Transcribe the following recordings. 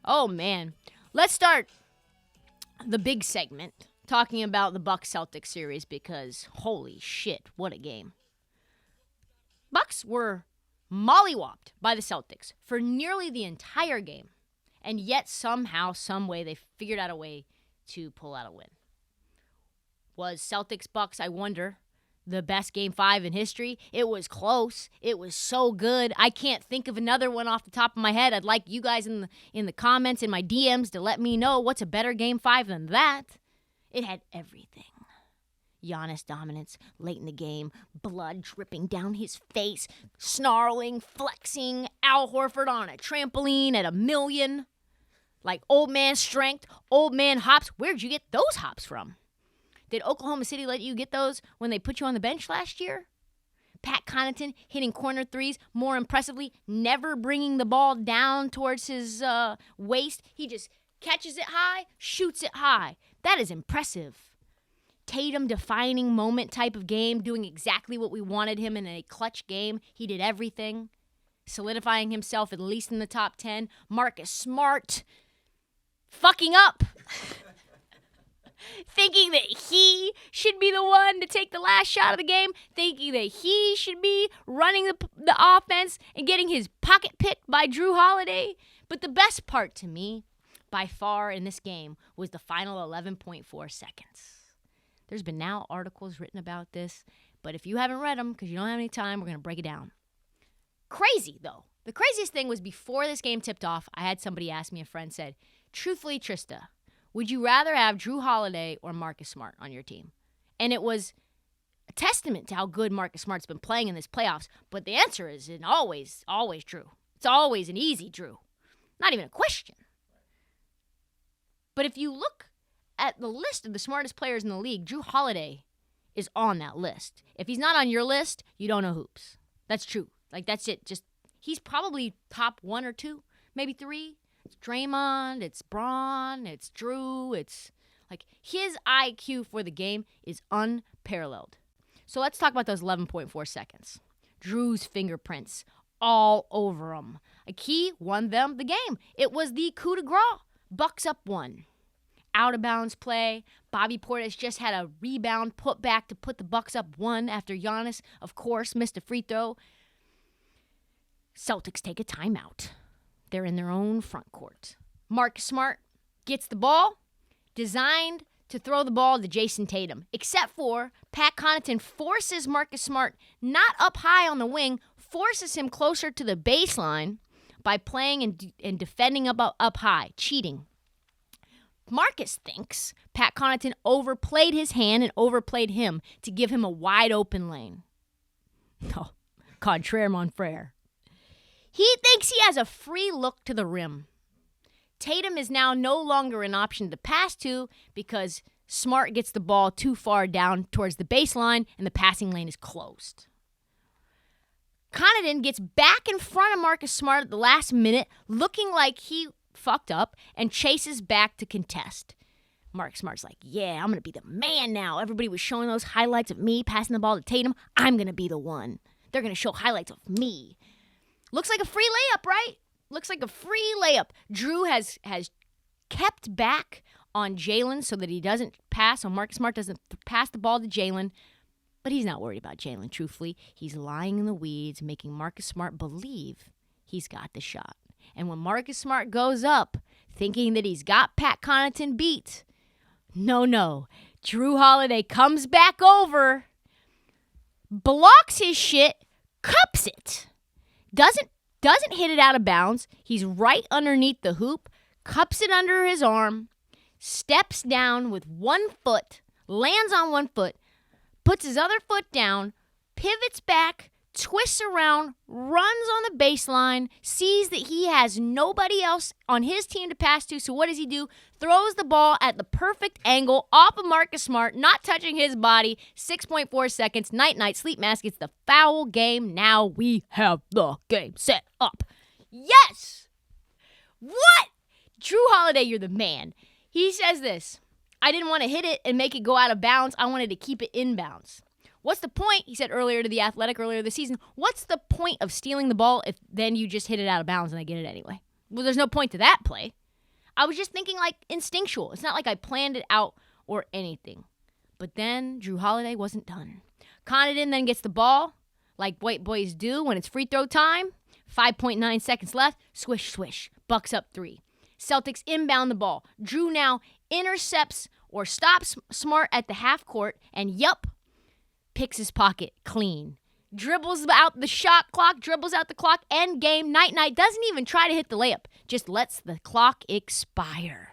Oh, man. Let's start the big segment talking about the Bucks Celtics series because holy shit, what a game. Bucks were mollywopped by the Celtics for nearly the entire game, and yet somehow, some way, they figured out a way to pull out a win. Was Celtics Bucks, I wonder, the best Game 5 in history? It was close. It was so good. I can't think of another one off the top of my head. I'd like you guys in the comments, in my DMs, to let me know what's a better Game 5 than that. It had everything. Giannis dominance late in the game, blood dripping down his face, snarling, flexing, Al Horford on a trampoline at 1,000,000. Like old man strength, old man hops. Where'd you get those hops from? Did Oklahoma City let you get those when they put you on the bench last year? Pat Connaughton hitting corner threes, more impressively, never bringing the ball down towards his waist. He just catches it high, shoots it high. That is impressive. Tatum defining moment type of game, doing exactly what we wanted him in a clutch game. He did everything, solidifying himself at least in the top 10. Marcus Smart fucking up. Thinking that he should be the one to take the last shot of the game, thinking that he should be running the offense and getting his pocket picked by Jrue Holiday. But the best part to me, by far in this game, was the final 11.4 seconds. There's been now articles written about this, but if you haven't read them because you don't have any time, we're going to break it down. Crazy, though. The craziest thing was before this game tipped off, I had somebody ask me, a friend said, truthfully, Trysta, would you rather have Jrue Holiday or Marcus Smart on your team? And it was a testament to how good Marcus Smart's been playing in this playoffs. But the answer is always Jrue. It's always an easy Jrue. Not even a question. But if you look at the list of the smartest players in the league, Jrue Holiday is on that list. If he's not on your list, you don't know hoops. That's true. Like, that's it. Just he's probably top 1 or 2, maybe 3. It's Draymond, it's Braun, it's Jrue, it's like his IQ for the game is unparalleled. So let's talk about those 11.4 seconds. Jrue's fingerprints all over him. Like he won them the game. It was the coup de grace. Bucks up 1. Out of bounds play. Bobby Portis just had a rebound put back to put the Bucks up 1 after Giannis, of course, missed a free throw. Celtics take a timeout. They're in their own front court. Marcus Smart gets the ball, designed to throw the ball to Jason Tatum, except for Pat Connaughton forces Marcus Smart not up high on the wing, forces him closer to the baseline by playing and defending up high, cheating. Marcus thinks Pat Connaughton overplayed his hand and overplayed him to give him a wide open lane. No, contraire mon frere. He thinks he has a free look to the rim. Tatum is now no longer an option to pass to because Smart gets the ball too far down towards the baseline and the passing lane is closed. Connaughton gets back in front of Marcus Smart at the last minute, looking like he fucked up, and chases back to contest. Marcus Smart's like, yeah, I'm going to be the man now. Everybody was showing those highlights of me passing the ball to Tatum. I'm going to be the one. They're going to show highlights of me. Looks like a free layup, right? Looks like a free layup. Jrue has kept back on Jalen so that he doesn't pass, so Marcus Smart doesn't pass the ball to Jalen. But he's not worried about Jalen, truthfully. He's lying in the weeds, making Marcus Smart believe he's got the shot. And when Marcus Smart goes up, thinking that he's got Pat Connaughton beat, no. Jrue Holiday comes back over, blocks his shit, cups it. Doesn't hit it out of bounds. He's right underneath the hoop, cups it under his arm, steps down with 1 foot, lands on 1 foot, puts his other foot down, pivots back, twists around, runs on the baseline, sees that he has nobody else on his team to pass to, so what does he do? Throws the ball at the perfect angle off of Marcus Smart, not touching his body, 6.4 seconds, night, sleep mask, it's the foul game, now we have the game set up. Yes! What? Jrue Holiday, you're the man. He says this, I didn't want to hit it and make it go out of bounds, I wanted to keep it in bounds. What's the point, he said earlier to The Athletic earlier this season, what's the point of stealing the ball if then you just hit it out of bounds and I get it anyway? Well, there's no point to that play. I was just thinking like instinctual. It's not like I planned it out or anything. But then Jrue Holiday wasn't done. Connaughton then gets the ball, like white boys do when it's free throw time. 5.9 seconds left. Swish, swish. Bucks up 3. Celtics inbound the ball. Jrue now intercepts or stops Smart at the half court and, picks his pocket clean. Dribbles out the shot clock, dribbles out the clock, end game, night-night. Doesn't even try to hit the layup. Just lets the clock expire.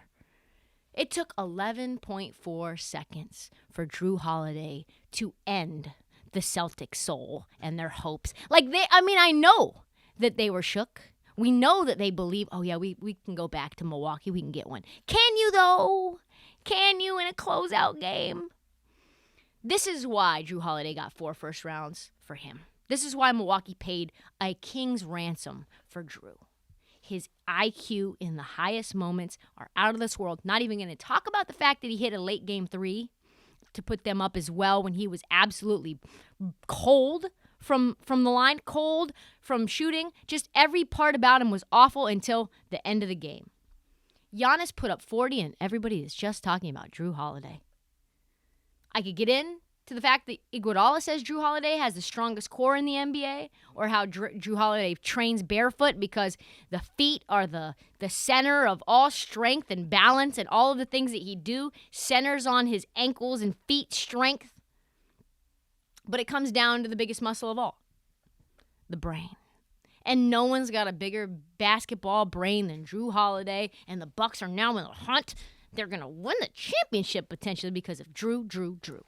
It took 11.4 seconds for Jrue Holiday to end the Celtics' soul and their hopes. I know that they were shook. We know that they believe, we can go back to Milwaukee. We can get one. Can you, though? Can you in a closeout game? This is why Jrue Holiday got 4 first rounds for him. This is why Milwaukee paid a king's ransom for Jrue. His IQ in the highest moments are out of this world. Not even going to talk about the fact that he hit a late game 3 to put them up as well when he was absolutely cold from the line, cold from shooting. Just every part about him was awful until the end of the game. Giannis put up 40, and everybody is just talking about Jrue Holiday. I could get in to the fact that Iguodala says Jrue Holiday has the strongest core in the NBA, or how Jrue Holiday trains barefoot because the feet are the center of all strength and balance, and all of the things that he do centers on his ankles and feet strength. But it comes down to the biggest muscle of all, the brain. And no one's got a bigger basketball brain than Jrue Holiday, and the Bucks are now in the hunt. They're going to win the championship potentially because of Jrue.